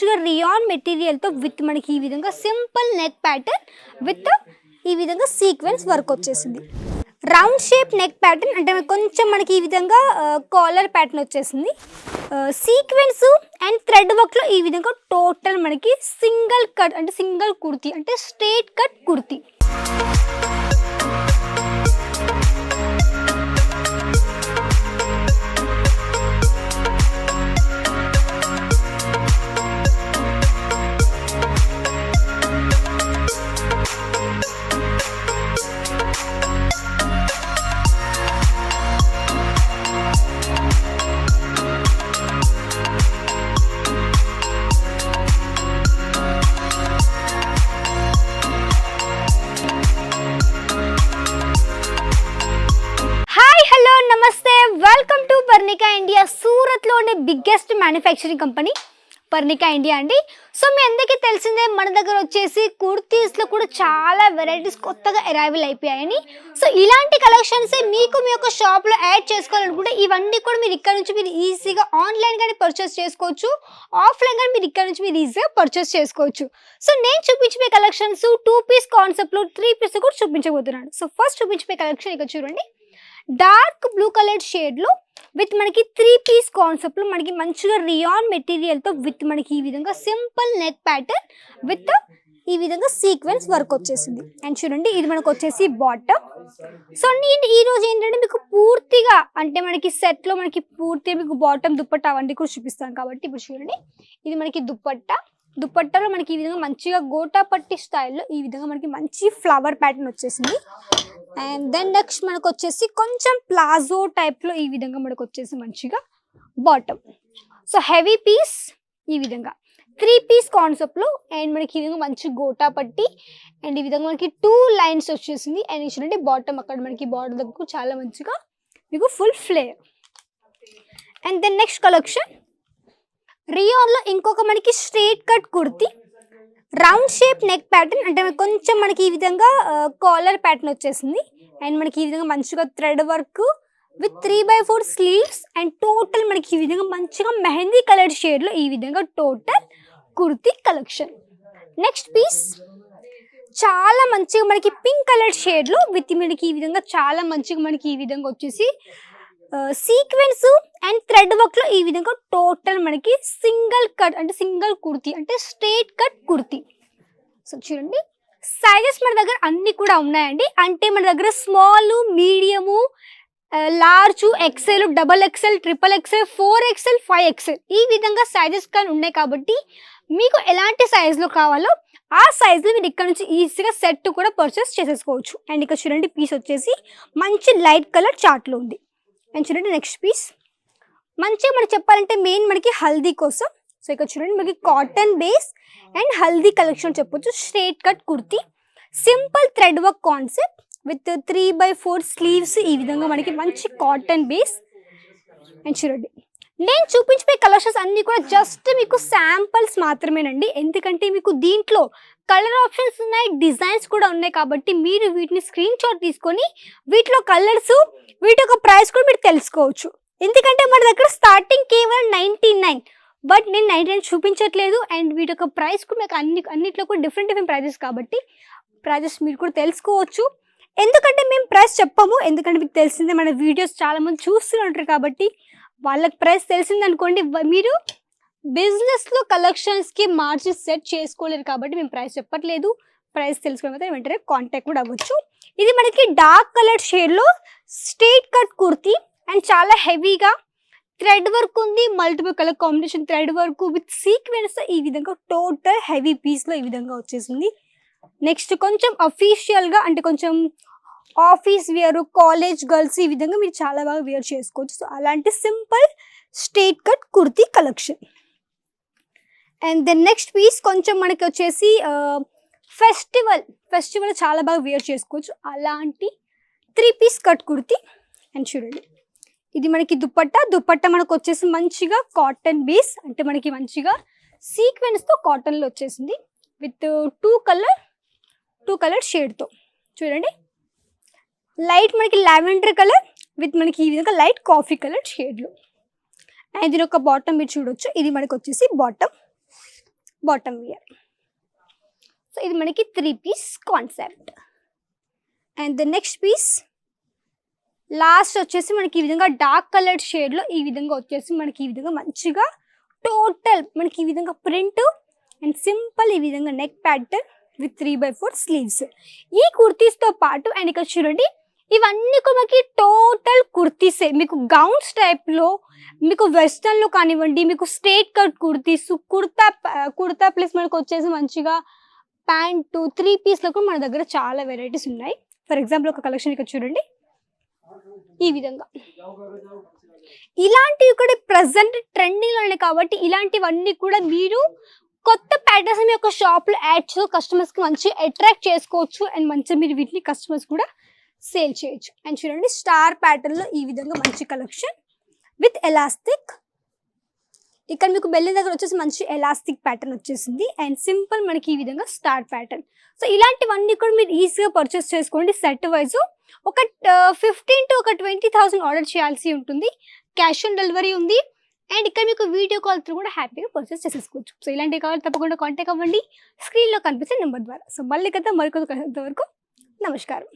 మంచిగా rayon మెటీరియల్తో with మనకి ఈ విధంగా సింపుల్ నెక్ ప్యాటర్న్ విత్ ఈ విధంగా సీక్వెన్స్ వర్క్ వచ్చేసింది. రౌండ్ షేప్ నెక్ ప్యాటర్న్ అంటే కొంచెం మనకి ఈ విధంగా కాలర్ ప్యాటర్న్ వచ్చేసింది. సీక్వెన్స్ అండ్ థ్రెడ్ వర్క్లో ఈ విధంగా టోటల్ మనకి సింగిల్ కట్ అంటే సింగిల్ కుర్తీ అంటే స్ట్రేట్ కట్ కుర్తీ. నమస్తే, వెల్కమ్ టు పర్ణికా ఇండియా. సూరత్లో ఉండే biggest manufacturing company Parnika India అండి. సో మీ అందరికీ తెలిసిందే, మన దగ్గర వచ్చేసి కుర్తీస్లో కూడా చాలా వెరైటీస్ కొత్తగా అరైవల్ అయిపోయాయని. సో ఇలాంటి కలెక్షన్స్ మీకు మీ యొక్క షాప్లో యాడ్ చేసుకోవాలనుకుంటే ఇవన్నీ కూడా మీరు ఇక్కడ నుంచి మీరు ఈజీగా ఆన్లైన్ కానీ పర్చేస్ చేసుకోవచ్చు, ఆఫ్లైన్ కానీ మీరు ఇక్కడ నుంచి మీరు ఈజీగా పర్చేస్ చేసుకోవచ్చు. సో నేను చూపించే కలెక్షన్స్ 2 పీస్ కాన్సెప్ట్లో 3 పీస్ కూడా చూపించబోతున్నాను. సో ఫస్ట్ చూపించే కలెక్షన్ ఇక్కడ చూడండి, డార్క్ బ్లూ కలర్ షేడ్లో విత్ మనకి 3 పీస్ కాన్సెప్ట్లో మనకి మంచిగా రియాన్ మెటీరియల్తో విత్ మనకి ఈ విధంగా సింపుల్ నెక్ ప్యాటర్న్ విత్ ఈ విధంగా సీక్వెన్స్ వర్క్ వచ్చేసింది. అండ్ చూడండి, ఇది మనకు వచ్చేసి బాటమ్. సో నేను ఈరోజు ఏంటంటే మీకు పూర్తిగా అంటే మనకి సెట్లో మనకి పూర్తిగా మీకు బాటమ్ దుప్పట్టా అవన్నీ కూడా చూపిస్తాను కాబట్టి ఇప్పుడు చూడండి, ఇది మనకి దుప్పట్టాలో మనకి ఈ విధంగా మంచిగా గోటా పట్టి స్టైల్లో ఈ విధంగా మనకి మంచి ఫ్లవర్ ప్యాటర్న్ వచ్చేసింది. అండ్ దెన్ నెక్స్ట్ మనకు వచ్చేసి కొంచెం ప్లాజో టైప్లో ఈ విధంగా మనకు వచ్చేసి మంచిగా బాటమ్. సో హెవీ పీస్ ఈ విధంగా 3 పీస్ కాన్సెప్ట్లో అండ్ మనకి ఈ విధంగా మంచి గోటా పట్టి అండ్ ఈ విధంగా మనకి 2 లైన్స్ వచ్చేసింది. అండ్ చూడండి బాటమ్ అక్కడ మనకి బార్డర్ దగ్గర చాలా మంచిగా మీకు full flare. And then next collection రియాన్లో ఇంకొక మనకి straight cut kurti, round shape neck pattern అంటే కొంచెం మనకి ఈ విధంగా కాలర్ ప్యాటర్న్ వచ్చేసింది. అండ్ మనకి ఈ విధంగా మంచిగా thread work with 3/4 sleeves and total మనకి ఈ విధంగా మంచిగా మెహందీ కలర్ షేడ్లో ఈ విధంగా total kurti collection. Next piece చాలా మంచిగా మనకి పింక్ కలర్ షేడ్లో విత్ మనకి ఈ విధంగా చాలా మంచిగా మనకి ఈ విధంగా వచ్చేసి సీక్వెన్స్ అండ్ థ్రెడ్ వర్క్లో ఈ విధంగా టోటల్ మనకి సింగిల్ కట్ అంటే సింగిల్ కుర్తీ అంటే స్ట్రేట్ కట్ కుర్తీ. సో చూడండి, సైజెస్ మన దగ్గర అన్నీ కూడా ఉన్నాయండి. అంటే మన దగ్గర small, medium, large, XL, XXL, XXL, 4XL, 5XL ఈ విధంగా సైజెస్ కానీ ఉన్నాయి కాబట్టి మీకు ఎలాంటి సైజులో కావాలో ఆ సైజులో మీరు ఇక్కడ నుంచి ఈజీగా సెట్ కూడా పర్చేస్ చేసేసుకోవచ్చు. అండ్ ఇక్కడ చూడండి, పీస్ వచ్చేసి మంచి లైట్ కలర్ చార్ట్లో ఉంది. అండ్ చూడండి నెక్స్ట్ పీస్ మంచిగా మనకి చెప్పాలంటే మెయిన్ మనకి హల్దీ కోసం. సో ఇక్కడ చూడండి మనకి cotton base and Haldi collection చెప్పొచ్చు. Straight cut kurti, simple thread work concept with 3/4 sleeves ఈ విధంగా మనకి మంచి కాటన్ బేస్. అండ్ చూడండి, నేను చూపించే కలెక్షన్స్ అన్నీ కూడా జస్ట్ మీకు శాంపుల్స్ మాత్రమేనండి. ఎందుకంటే మీకు దీంట్లో కలర్ ఆప్షన్స్ ఉన్నాయి, డిజైన్స్ కూడా ఉన్నాయి కాబట్టి మీరు వీటిని స్క్రీన్ షాట్ తీసుకొని వీటిలో కలర్స్, వీటి యొక్క ప్రైస్ కూడా మీరు తెలుసుకోవచ్చు. ఎందుకంటే మన దగ్గర స్టార్టింగ్ కేవలం 99, బట్ నేను 99 చూపించట్లేదు. అండ్ వీటి యొక్క ప్రైస్ కూడా మీకు అన్నిట్లో కూడా డిఫరెంట్ ప్రైజెస్ కాబట్టి ప్రైజెస్ మీరు కూడా తెలుసుకోవచ్చు. ఎందుకంటే మేము ప్రైస్ చెప్పము, ఎందుకంటే మీకు తెలిసిందే మన వీడియోస్ చాలామంది చూస్తూ ఉంటారు కాబట్టి వాళ్ళకి ప్రైస్ తెలిసిందనుకోండి మీరు బిజినెస్లో కలెక్షన్స్కి మార్జిన్ సెట్ చేసుకోలేరు కాబట్టి మేము ప్రైస్ చెప్పట్లేదు. ప్రైస్ తెలుసుకోకపోతే వెంటనే కాంటాక్ట్ కూడా అవ్వచ్చు. ఇది మనకి డార్క్ కలర్ షేడ్లో స్ట్రేట్ కట్ కుర్తీ అండ్ చాలా హెవీగా థ్రెడ్ వర్క్ ఉంది, multiple colour combination thread work with sequence ఈ విధంగా టోటల్ హెవీ పీస్లో ఈ విధంగా వచ్చేసింది. నెక్స్ట్ కొంచెం అఫీషియల్గా అంటే కొంచెం ఆఫీస్ వేర్, కాలేజ్ గర్ల్స్ ఈ విధంగా మీరు చాలా బాగా వేర్ చేసుకోవచ్చు. సో అలాంటి simple straight cut kurti collection. And then next piece కొంచెం మనకి వచ్చేసి ఫెస్టివల్ చాలా బాగా వేర్ చేసుకోవచ్చు అలాంటి 3 పీస్ కట్ కుర్తీ. అండ్ చూడండి, ఇది మనకి దుప్పట్టా మనకు వచ్చేసి మంచిగా కాటన్ బేస్ అంటే మనకి మంచిగా సీక్వెన్స్తో కాటన్లో వచ్చేసింది విత్ 2 కలర్ షేడ్తో. చూడండి, లైట్ మనకి లావెండర్ కలర్ విత్ మనకి ఈ విధంగా లైట్ కాఫీ కలర్ షేడ్లో. అండ్ దీని ఒక బాటమ్ మీరు చూడొచ్చు, ఇది మనకు వచ్చేసి బాటమ్. Bottom we're. సో ఇది మనకి 3 piece concept. And the next piece last వచ్చేసి మనకి ఈ విధంగా డార్క్ కలర్డ్ షేడ్లో ఈ విధంగా వచ్చేసి మనకి ఈ విధంగా మంచిగా టోటల్ మనకి ఈ విధంగా ప్రింట్ అండ్ సింపుల్ ఈ విధంగా నెక్ ప్యాటర్న్ విత్ 3/4 స్లీవ్స్. ఈ కుర్తీస్తో పాటు అండ్ ఇక్కడ చూడండి ఇవన్నీ కూడా మనకి టోటల్ కుర్తీసే. మీకు గౌన్స్ టైప్లో, మీకు వెస్టర్న్లో కానివ్వండి, మీకు straight cut kurtis, kurta plus మనకు వచ్చేసి మంచిగా ప్యాంటు 3 పీస్లో కూడా మన దగ్గర చాలా వెరైటీస్ ఉన్నాయి. ఫర్ ఎగ్జాంపుల్ ఒక కలెక్షన్ ఇక్కడ చూడండి ఈ విధంగా. ఇలాంటివి కూడా ప్రజెంట్ ట్రెండింగ్లో ఉన్నాయి కాబట్టి ఇలాంటివన్నీ కూడా మీరు కొత్త ప్యాటర్న్స్ మీ యొక్క షాప్లో యాడ్ చేసి కస్టమర్స్కి మంచి అట్రాక్ట్ చేసుకోవచ్చు అండ్ మంచిగా మీరు వీటిని కస్టమర్స్ కూడా సేల్ చేయొచ్చు. అండ్ చూడండి స్టార్ ప్యాటర్న్లో ఈ విధంగా మంచి కలెక్షన్ విత్ ఎలాస్టిక్. ఇక్కడ మీకు బెల్లి దగ్గర వచ్చేసి మంచి ఎలాస్టిక్ ప్యాటర్న్ వచ్చేసింది అండ్ సింపుల్ మనకి ఈ విధంగా స్టార్ ప్యాటర్న్. సో ఇలాంటివన్నీ కూడా మీరు ఈజీగా పర్చేస్ చేసుకోండి. సెట్ వైజ్ ఒక 15 to 20,000 ఆర్డర్ చేయాల్సి ఉంటుంది. క్యాష్ ఆన్ డెలివరీ ఉంది అండ్ ఇక్కడ మీకు వీడియో కాల్ త్రూ కూడా హ్యాపీగా పర్చేస్ చేసేసుకోవచ్చు. సో ఇలాంటివి కావాలి తప్పకుండా కాంటాక్ట్ అవ్వండి స్క్రీన్లో కనిపిస్తే నెంబర్ ద్వారా. సో మళ్ళీ కదా మరికొంత వరకు నమస్కారం.